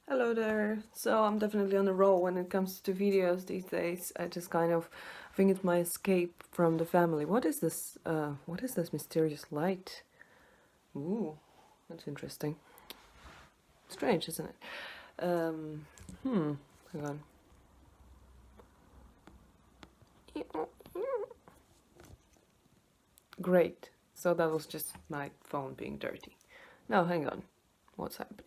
Hello there. So I'm definitely on a roll when it comes to videos these days. I just kind of think it's my escape from the family. What is this? What is this mysterious light? Ooh, that's interesting. Strange, isn't it? Hang on. Great. So that was just my phone being dirty. Now, hang on. What's happening?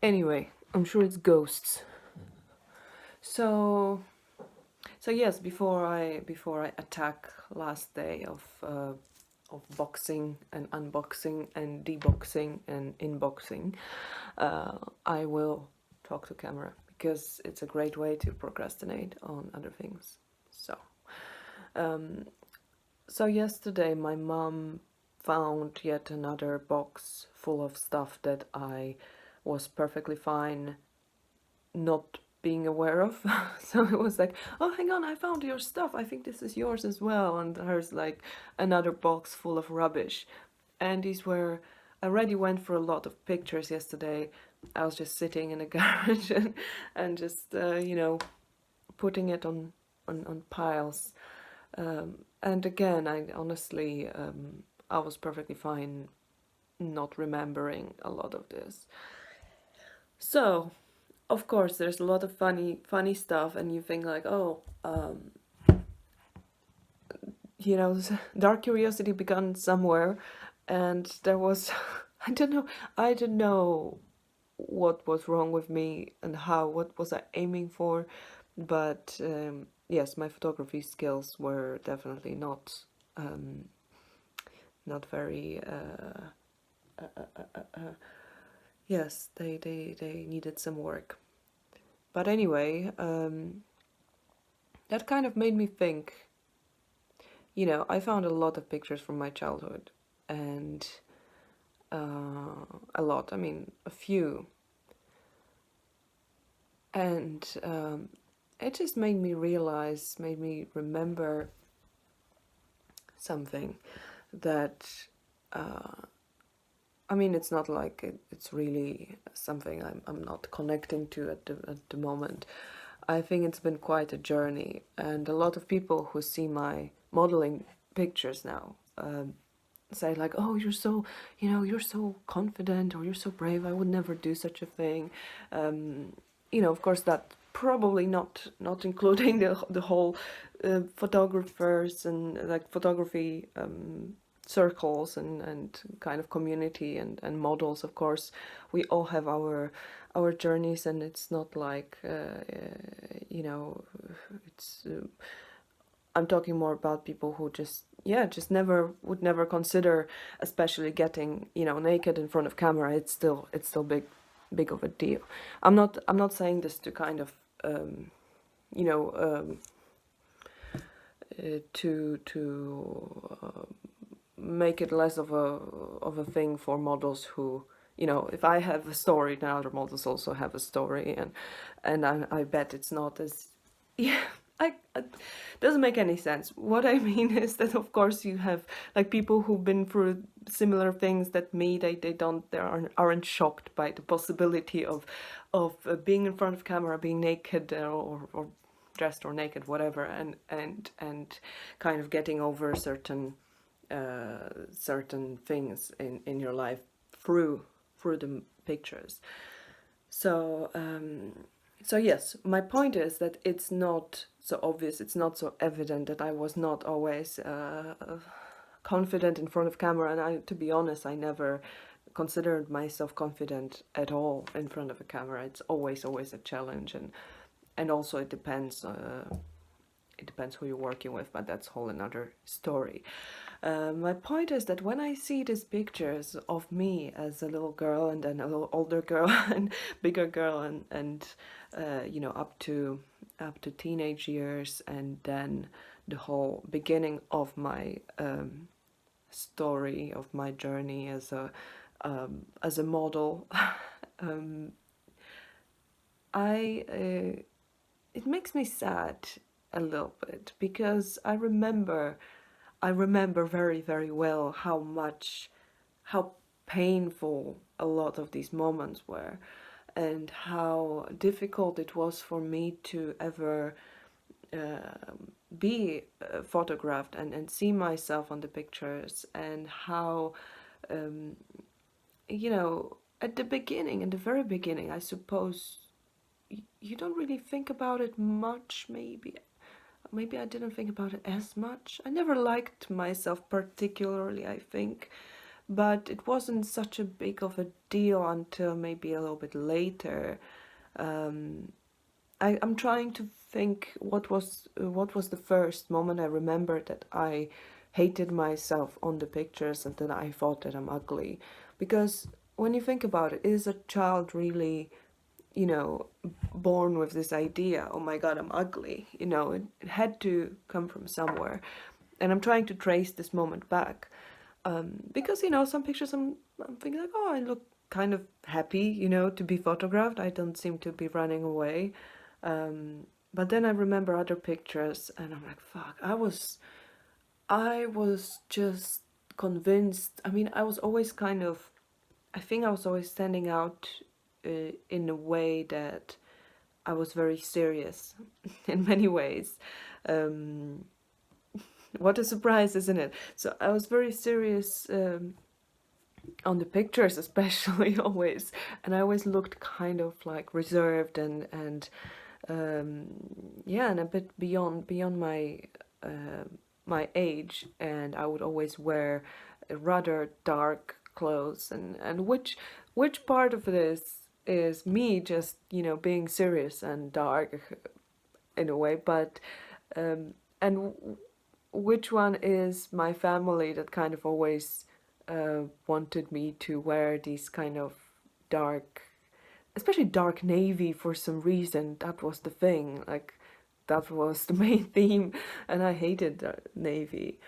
Anyway, I'm sure it's ghosts. So So yes, before I attack last day of boxing and unboxing and deboxing and inboxing, I will talk to camera because it's a great way to procrastinate on other things. Um, so yesterday my mom found yet another box full of stuff that I was perfectly fine not being aware of. So it was like, oh, hang on, I found your stuff. I think this is yours as well. And there's like another box full of rubbish. And these were, I already went for a lot of pictures yesterday. I was just sitting in a garage and just, putting it on piles. And again, I honestly, I was perfectly fine not remembering a lot of this. So of course there's a lot of funny stuff and you think like, oh, dark curiosity began somewhere. And there was I don't know what was wrong with me and what was I aiming for. But yes, my photography skills were definitely um, not very yes, they needed some work. But anyway, that kind of made me think. I found a lot of pictures from my childhood, and a lot, I mean, a few. And it just made me remember something that, I mean, it's not like it's really something I'm not connecting to at the moment. I think it's been quite a journey, and a lot of people who see my modeling pictures now say like, oh, you're so confident, or you're so brave, I would never do such a thing. Of course, that probably not including the whole photographers and like photography circles and kind of community and models. Of course, we all have our journeys, and it's not like it's I'm talking more about people who just never consider, especially getting, naked in front of camera. It's still big of a deal. I'm not saying this to kind of you know to make it less of a thing for models who, if I have a story, then other models also have a story. And I bet it's not as yeah. I doesn't make any sense. What I mean is that of course you have like people who've been through similar things that me. They aren't shocked by the possibility of being in front of camera, being naked, or dressed or naked, whatever, and kind of getting over certain things in your life through the pictures. So so yes, my point is that it's not so obvious, it's not so evident that I was not always confident in front of camera. And to be honest, I never considered myself confident at all in front of a camera. It's always a challenge. And also it depends who you're working with, but that's a whole another story. My point is that when I see these pictures of me as a little girl, and then a little older girl, and bigger girl, and up to teenage years, and then the whole beginning of my story, of my journey as a model, um, I it makes me sad a little bit, because I remember very, very well how painful a lot of these moments were. and how difficult it was for me to ever be photographed and see myself on the pictures, and how you know, at the beginning, in the very beginning, I suppose you don't really think about it much, maybe I didn't think about it as much. I never liked myself particularly, I think, but it wasn't such a big of a deal until maybe a little bit later. I'm trying to think what was the first moment I remember that I hated myself on the pictures and that I thought that I'm ugly. Because when you think about it, is a child really, you know, born with this idea, oh my god, I'm ugly? You know, it had to come from somewhere. And I'm trying to trace this moment back. Because, you know, some pictures I'm thinking like, oh, I look kind of happy, you know, to be photographed. I don't seem to be running away. But then I remember other pictures and I'm like, fuck, I was just convinced. I mean, I was always kind of, I think I was always standing out in a way that I was very serious in many ways. Um, what a surprise, isn't it? So I was very serious on the pictures, especially always, and I always looked kind of like reserved and yeah, and a bit beyond my my age, and I would always wear rather dark clothes, and which part of this is me just, you know, being serious and dark in a way, but and which one is my family that kind of always wanted me to wear these kind of dark, especially dark navy for some reason. That was the thing, like that was the main theme, and I hated navy.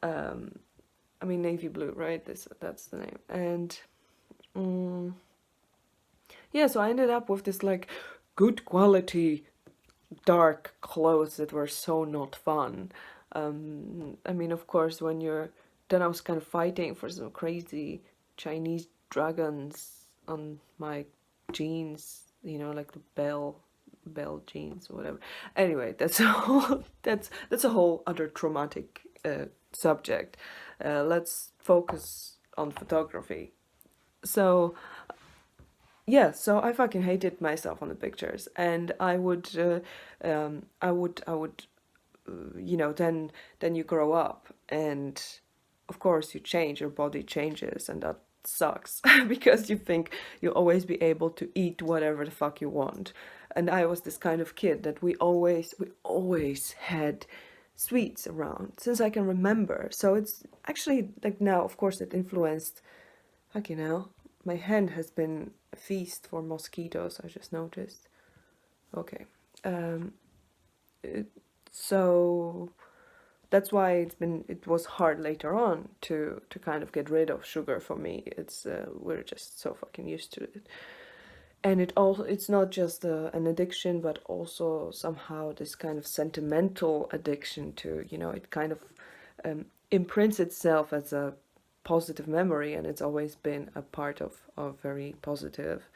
I mean navy blue, right? That's the name. And yeah, so I ended up with this like good quality dark clothes that were so not fun. I mean, of course, when you're then I was kind of fighting for some crazy Chinese dragons on my jeans, you know, like the bell jeans or whatever. Anyway, that's a whole that's a whole other traumatic subject. Let's focus on photography. So yeah, so I fucking hated myself on the pictures, and I would, you know, then you grow up, and of course you change, your body changes, and that sucks because you think you'll always be able to eat whatever the fuck you want. And I was this kind of kid that we always had sweets around since I can remember. So it's actually like now, of course, it influenced. Fuck, you know, my hand has been a feast for mosquitoes. I just noticed. Okay, um, it, so that's why it was hard later on to kind of get rid of sugar for me. It's we're just so fucking used to it, and it's not just an addiction, but also somehow this kind of sentimental addiction to, you know, it kind of imprints itself as a positive memory, and it's always been a part of very positive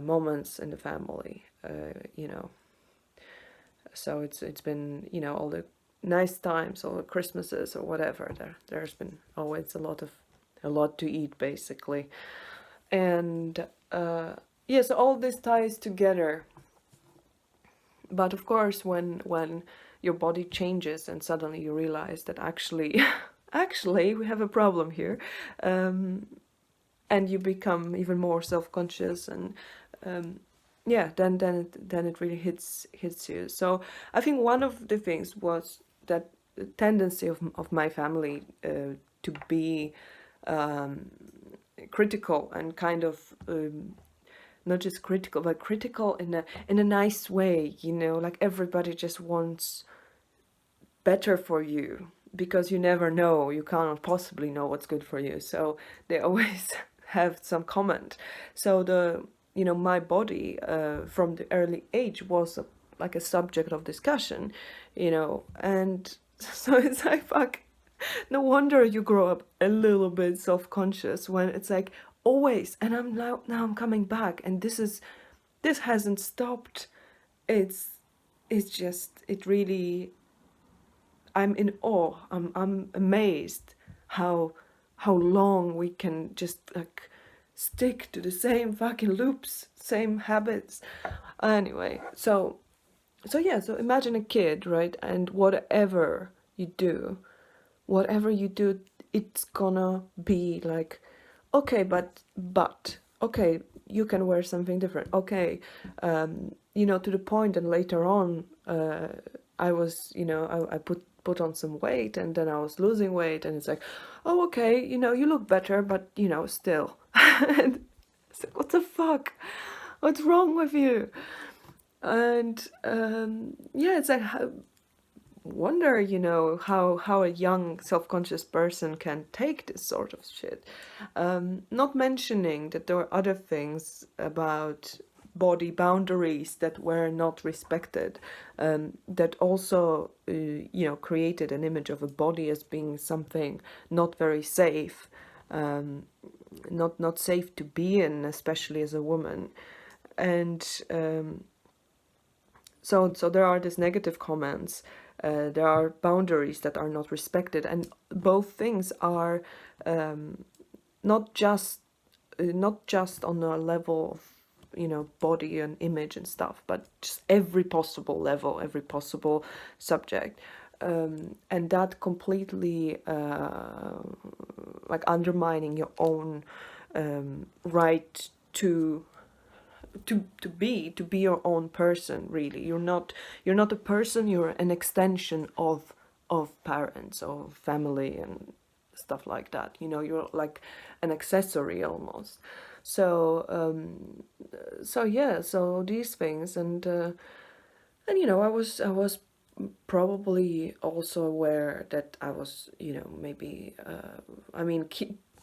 moments in the family, you know. So it's been, you know, all the nice times, all the Christmases or whatever. There's been always a lot to eat basically, and yeah, so all this ties together. But of course, when your body changes and suddenly you realize that actually, actually we have a problem here, and you become even more self-conscious, and yeah, then it really hits you. So I think one of the things was that the tendency of my family to be critical and kind of not just critical, but critical in a nice way, you know, like everybody just wants better for you because you never know, you cannot possibly know what's good for you. So they always have some comment. So the, you know, my body from the early age was like a subject of discussion, you know, and so it's like, fuck, no wonder you grow up a little bit self-conscious when it's like always, and I'm now I'm coming back, and this is this hasn't stopped. It's just, it really, I'm in awe. I'm amazed how long we can just like stick to the same fucking loops, same habits. Anyway, so yeah, so imagine a kid, right? And whatever you do, it's gonna be like, okay, but okay, you can wear something different. Okay, to the point. And later on, I was, I put on some weight, and then I was losing weight, and it's like, oh, okay, you look better, but still. And it's like, what the fuck? What's wrong with you? And yeah, it's like, wonder, how a young self-conscious person can take this sort of shit. Not mentioning that there were other things about body boundaries that were not respected, that also created an image of a body as being something not very safe, not safe to be in, especially as a woman. And so there are these negative comments, there are boundaries that are not respected, and both things are not just on a level of body and image and stuff, but just every possible level, every possible subject. And that completely like undermining your own right to be your own person. Really, you're not a person, you're an extension of parents, of family and stuff like that. You're like an accessory almost. So yeah, so these things. And I was probably also aware that I was, maybe I mean,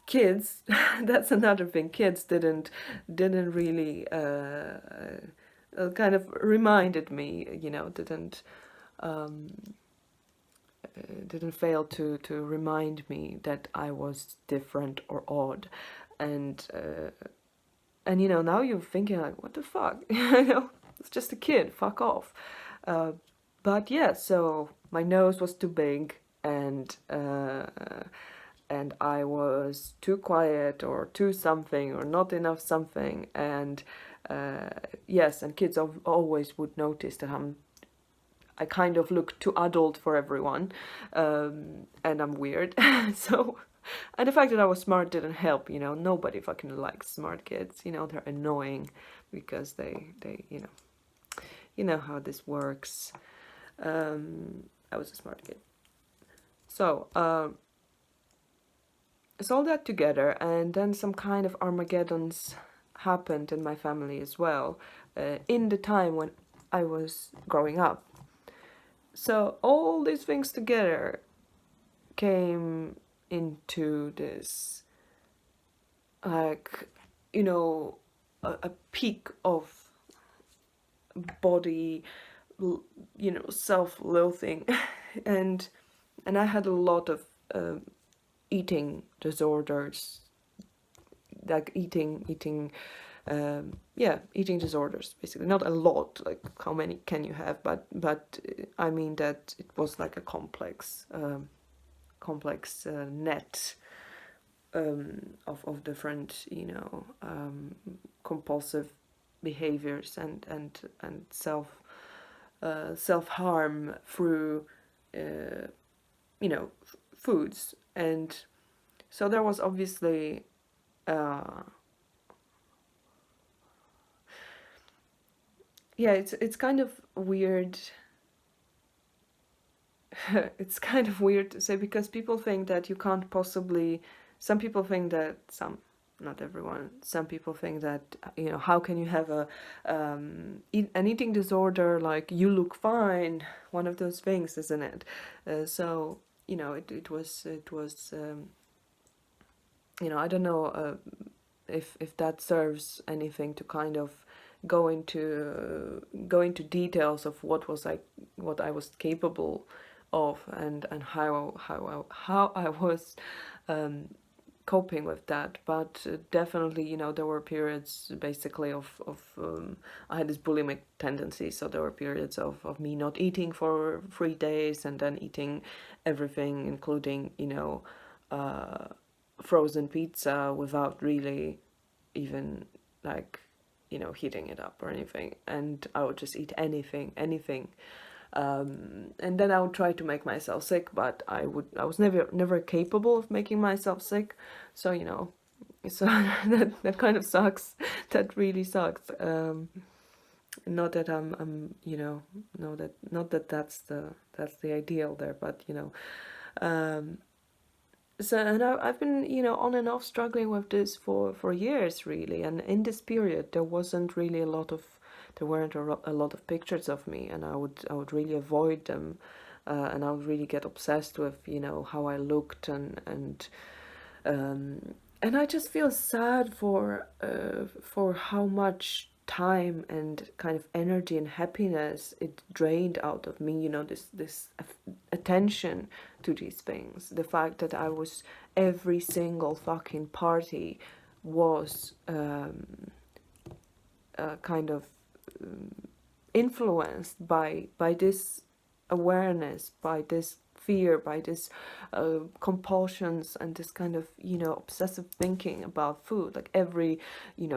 kids, that's another thing. Kids didn't really kind of reminded me, didn't fail to remind me that I was different or odd. And now you're thinking like, what the fuck? It's just a kid, fuck off. But yeah, so my nose was too big, and I was too quiet or too something or not enough something. And yes, and kids always would notice that I kind of look too adult for everyone, and I'm weird. So, and the fact that I was smart didn't help. Nobody fucking likes smart kids. They're annoying because they you know how this works. I was a smart kid. So, it's all that together, and then some kind of Armageddons happened in my family as well, in the time when I was growing up. So all these things together came into this, like, a peak of body, self-loathing. and I had a lot of eating disorders, like eating eating disorders, basically. Not a lot, like how many can you have, but I mean that it was like a complex net of different compulsive behaviors and self harm through foods. And so there was obviously it's kind of weird. It's kind of weird to say, because people think that you can't possibly. Some people think that not everyone. Some people think that how can you have an eating disorder? Like, you look fine. One of those things, isn't it? So it was I don't know if that serves anything to kind of go into details of what I was capable of, and how I was coping with that. But definitely, there were periods basically of I had this bulimic tendency, so there were periods of me not eating for 3 days and then eating everything, including uh, frozen pizza, without really even like heating it up or anything. And I would just eat anything. And then I would try to make myself sick, but I was never capable of making myself sick. So so that kind of sucks. That really sucks. Not that I'm no, that not that that's the ideal there, but um, so, and I've been on and off struggling with this for years, really. And in this period there wasn't really there weren't a lot of pictures of me, and I would really avoid them. And I would really get obsessed with how I looked, and I just feel sad for how much time and kind of energy and happiness it drained out of me. This attention to these things. The fact that I was every single fucking party was kind of influenced by this awareness, by this fear, by this compulsions, and this kind of obsessive thinking about food. Like every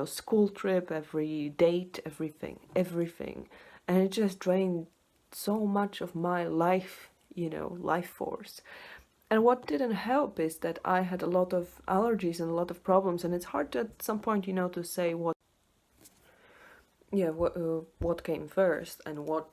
school trip, every date, everything, and it just drained so much of my life, life force. And what didn't help is that I had a lot of allergies and a lot of problems, and it's hard to, at some point, to say what came first, and what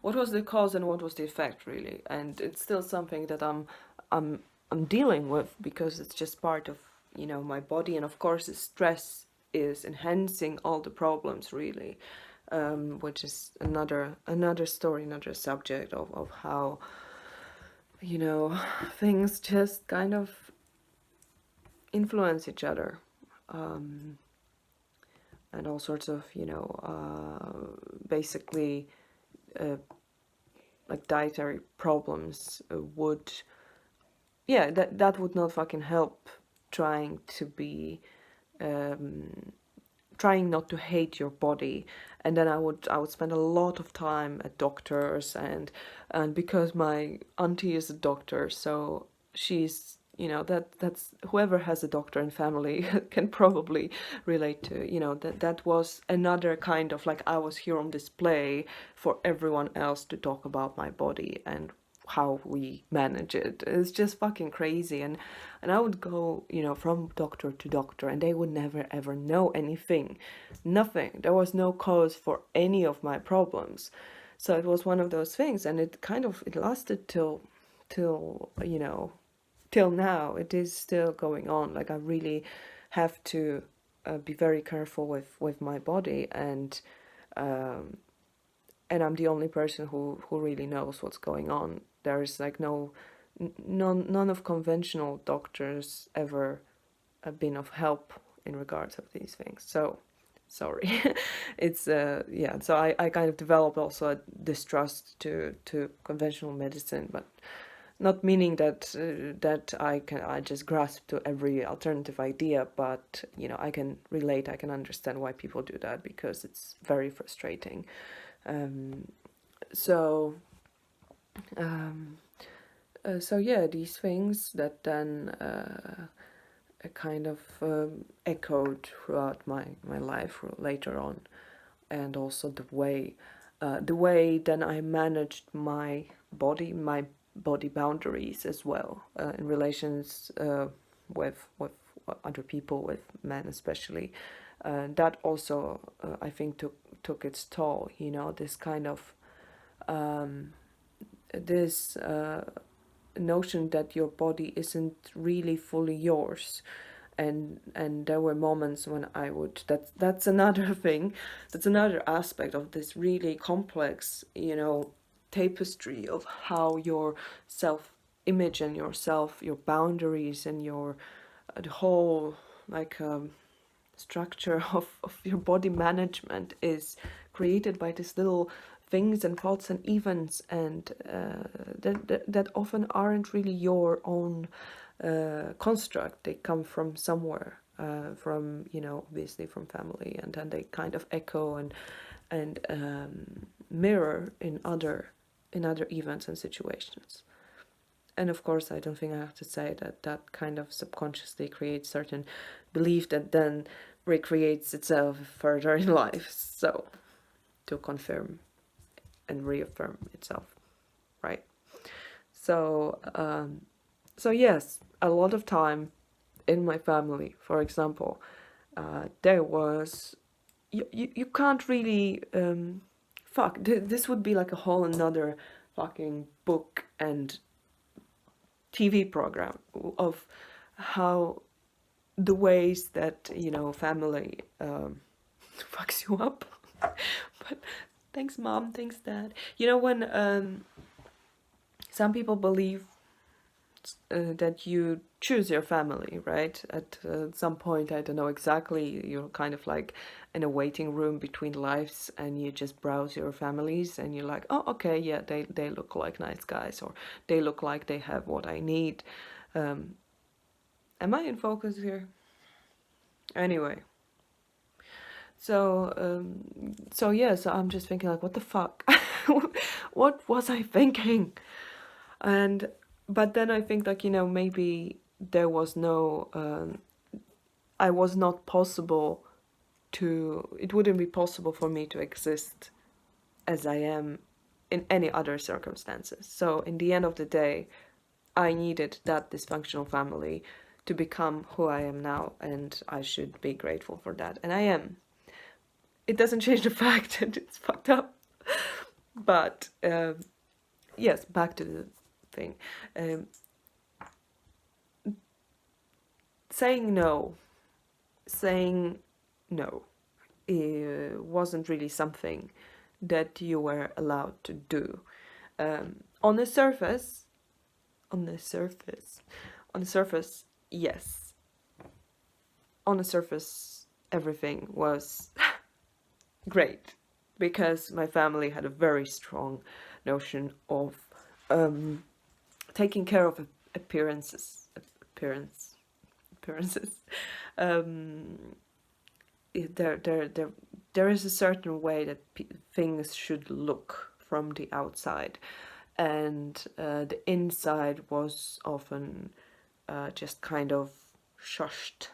was the cause and what was the effect, really. And it's still something that I'm I'm dealing with, because it's just part of my body. And of course the stress is enhancing all the problems, really. Which is another story, another subject of how things just kind of influence each other. And all sorts of basically like dietary problems would that would not fucking help trying to be trying not to hate your body. And then I would spend a lot of time at doctors, and because my auntie is a doctor, so she's that's whoever has a doctor in family can probably relate to that was another kind of like I was here on display for everyone else to talk about my body and how we manage it. It's just fucking crazy. And I would go from doctor to doctor, and they would never ever know anything. Nothing. There was no cause for any of my problems. So it was one of those things, and it lasted till till now. It is still going on. Like I really have to be very careful with my body, and I'm the only person who really knows what's going on. There's like none of conventional doctors ever been of help in regards of these things. So sorry. It's yeah, so I kind of developed also a distrust to conventional medicine, but not meaning that I just grasp to every alternative idea, but I can relate, I can understand why people do that, because it's very frustrating. um, so um, so yeah, these things that then kind of echoed throughout my life later on. And also the way then I managed my body boundaries as well, in relations with other people, with men especially. That also I think took its toll. This kind of this notion that your body isn't really fully yours. And there were moments when I would that's another thing, that's another aspect of this really complex tapestry of how your self image and your boundaries and your the whole like structure of your body management is created by this little things and thoughts and events, and that often aren't really your own construct. They come from somewhere, from, obviously from family, and then they kind of echo and mirror in other events and situations. And of course, I don't think I have to say that that kind of subconsciously creates certain belief that then recreates itself further in life. So, to confirm and reaffirm itself, right? So, yes, a lot of time in my family, for example, there was you can't really this would be like a whole another fucking book and TV program of how the ways that family fucks you up. But thanks mom, thanks dad. When some people believe that you choose your family, right? At some point, I don't know exactly, you're kind of like in a waiting room between lives, and you just browse your families, and you're like, oh, okay, yeah, they look like nice guys, or they look like they have what I need. Am I in focus here? Anyway, so yeah, so I'm just thinking like, what the fuck? What was I thinking? And but then I think like, maybe there was no I was not possible it wouldn't be possible for me to exist as I am in any other circumstances. So in the end of the day, I needed that dysfunctional family to become who I am now, and I should be grateful for that, and I am. It doesn't change the fact that it's fucked up. But yes, back to the thing. Saying no wasn't really something that you were allowed to do. On the surface, yes. On the surface, everything was great, because my family had a very strong notion of taking care of appearances. There is a certain way that things should look from the outside, and the inside was often just kind of shushed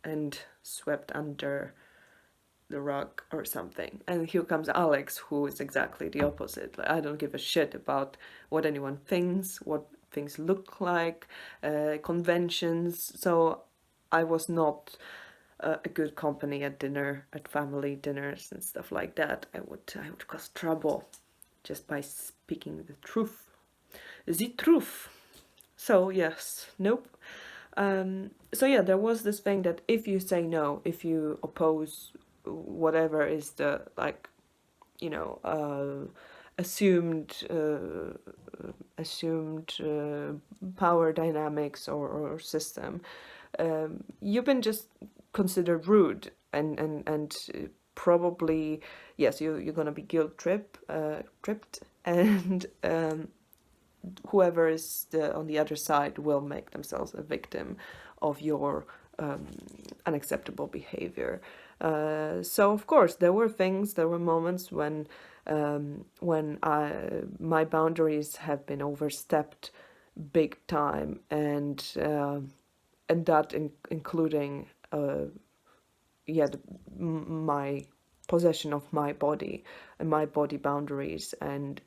and swept under the rug or something. And here comes Alex, who is exactly the opposite. Like, I don't give a shit about what anyone thinks, what things look like, conventions. So I was not a good company at dinner, at family dinners and stuff like that. I would cause trouble just by speaking the truth. The truth. So yes, nope. So yeah, there was this thing that if you say no, if you oppose whatever is the, like, assumed power dynamics or system, you've been just considered rude, and probably, yes, you're gonna be guilt tripped, and whoever is on the other side will make themselves a victim of your unacceptable behavior. So of course there were moments when my boundaries have been overstepped big time, and that including my possession of my body and my body boundaries, and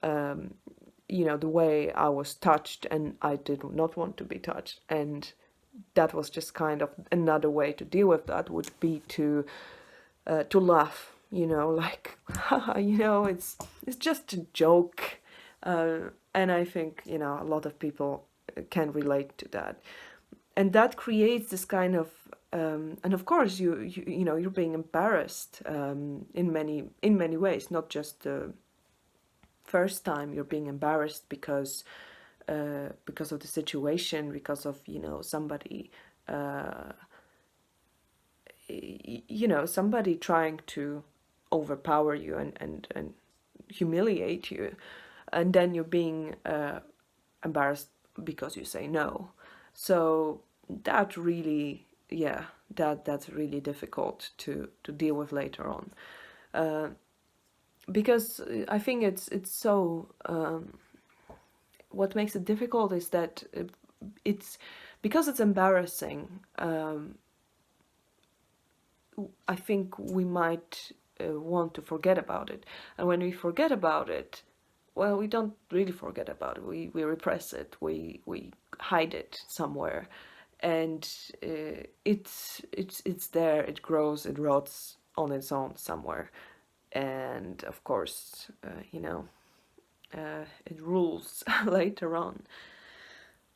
the way I was touched, and I did not want to be touched, and that was just kind of another way to deal with that would be to laugh, like, it's just a joke, and I think a lot of people can relate to that, and that creates this kind of and of course you're being embarrassed in many ways, not just the first time you're being embarrassed because of the situation, because of somebody somebody trying to overpower you and humiliate you, and then you're being embarrassed because you say no. So that really, yeah, that's really difficult to deal with later on, because I think it's so. What makes it difficult is that it's because it's embarrassing. I think we might want to forget about it, and when we forget about it, well, we don't really forget about it. We repress it. We hide it somewhere, and it's there. It grows. It rots on its own somewhere, and of course, it rules later on.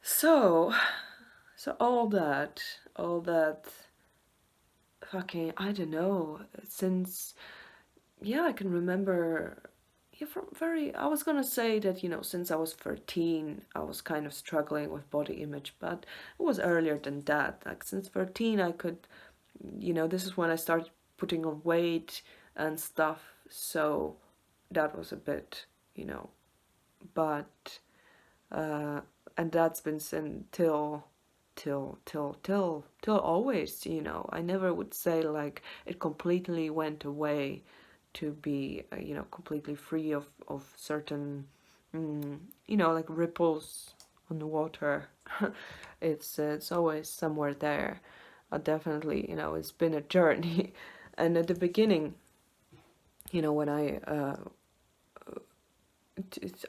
So, all that, fucking, I don't know. Since, yeah, I can remember. Yeah, from very, I was gonna say that, since I was 13, I was kind of struggling with body image, but it was earlier than that. Like, since 13, I could, this is when I started putting on weight and stuff, so that was a bit, but, and that's been since till always, I never would say like it completely went away to be completely free of certain like ripples on the water. It's always somewhere there. Definitely, it's been a journey. And at the beginning, when I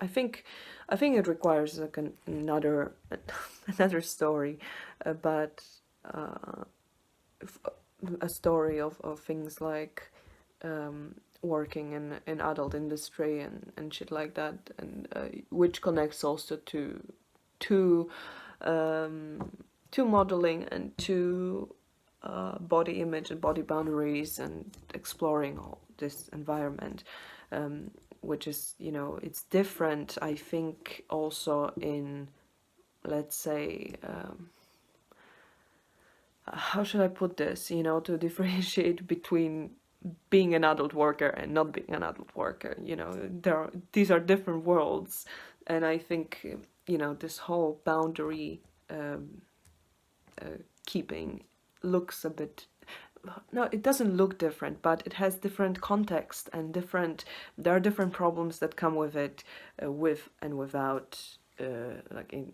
think it requires like another another story, but uh, a story of things like working in adult industry and shit like that, and which connects also to um, to modeling and to body image and body boundaries and exploring all this environment, which is, it's different, I think, also in, let's say, how should I put this, to differentiate between being an adult worker and not being an adult worker. These are different worlds, and I think, this whole boundary keeping looks a bit, no, it doesn't look different, but it has different context and there are different problems that come with it, with and without, like in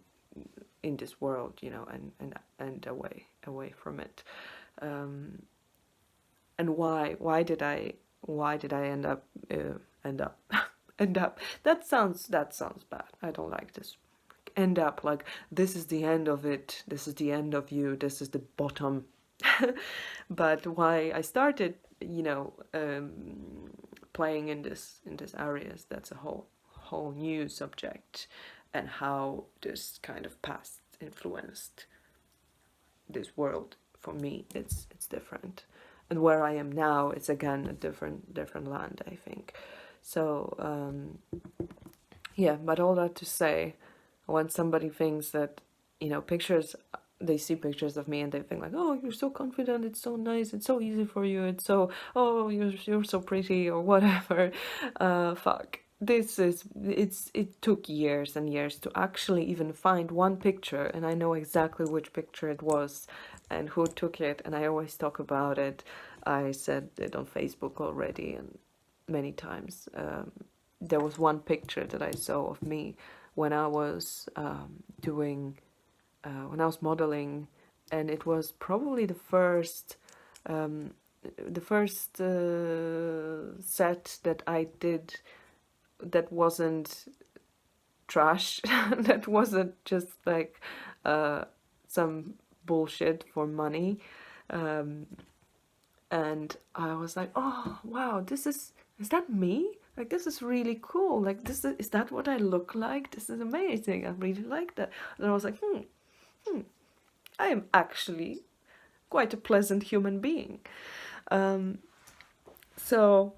this world, and away from it. And why did I end up end up, that sounds bad. I don't like this. End up, like, this is the end of it, this is the end of you, this is the bottom. But why I started, playing in this areas, that's a whole new subject, and how this kind of past influenced this world. For me, it's different, and where I am now, it's again a different land, I think. So yeah, but all that to say, when somebody thinks that, pictures, they see pictures of me and they think like, oh, you're so confident, it's so nice, it's so easy for you, it's so, oh, you're so pretty, or whatever. Fuck, it took years and years to actually even find one picture, and I know exactly which picture it was and who took it, and I always talk about it. I said it on Facebook already, and many times. There was one picture that I saw of me when I was when I was modeling, and it was probably um, the first set that I did that wasn't trash, that wasn't just like some bullshit for money. Um, and I was like, oh wow, is that me? Like, this is really cool. Like, is that what I look like? This is amazing. I really like that. And I was like, I am actually quite a pleasant human being. Um, so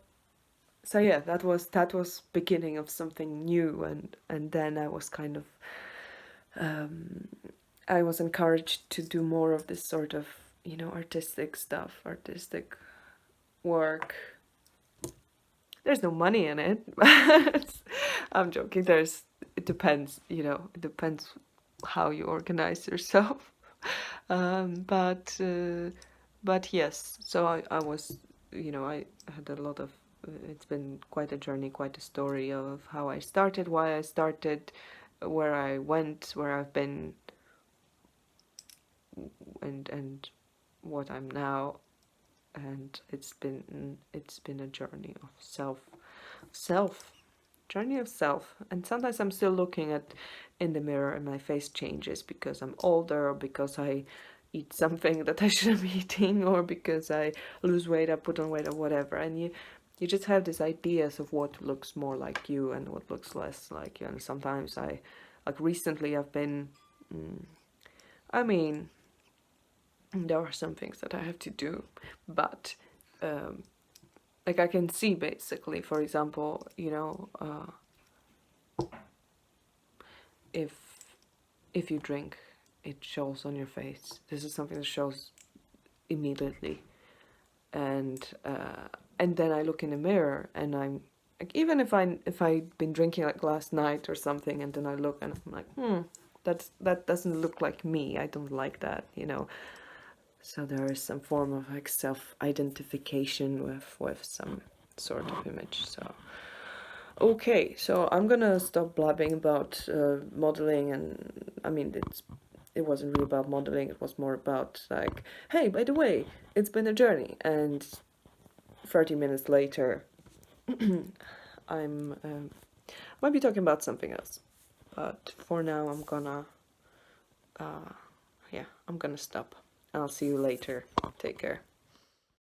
yeah, that was beginning of something new, and then I was kind of I was encouraged to do more of this sort of, artistic stuff, artistic work, there's no money in it. But I'm joking. It depends, it depends how you organize yourself. But yes, so I was, I had a lot of, it's been quite a journey, quite a story of how I started, why I started, where I went, where I've been, and what I'm now. And it's been a journey of self journey of self. And sometimes I'm still looking at in the mirror and my face changes because I'm older, or because I eat something that I shouldn't be eating, or because I lose weight, I put on weight, or whatever. And you just have these ideas of what looks more like you and what looks less like you. And sometimes like recently I've been, I mean, there are some things that I have to do, but like I can see basically, for example, if if you drink, it shows on your face. This is something that shows immediately. And then I look in the mirror and I'm like, even if I've been drinking like last night or something, and then I look and I'm like, that doesn't look like me. I don't like that. So there is some form of like self-identification with some sort of image. So okay, so I'm gonna stop blabbing about modeling, and I mean it wasn't really about modeling. It was more about like, hey, by the way, it's been a journey, and 30 minutes later, I'm might be talking about something else, but for now I'm gonna yeah, I'm gonna stop. I'll see you later. Take care.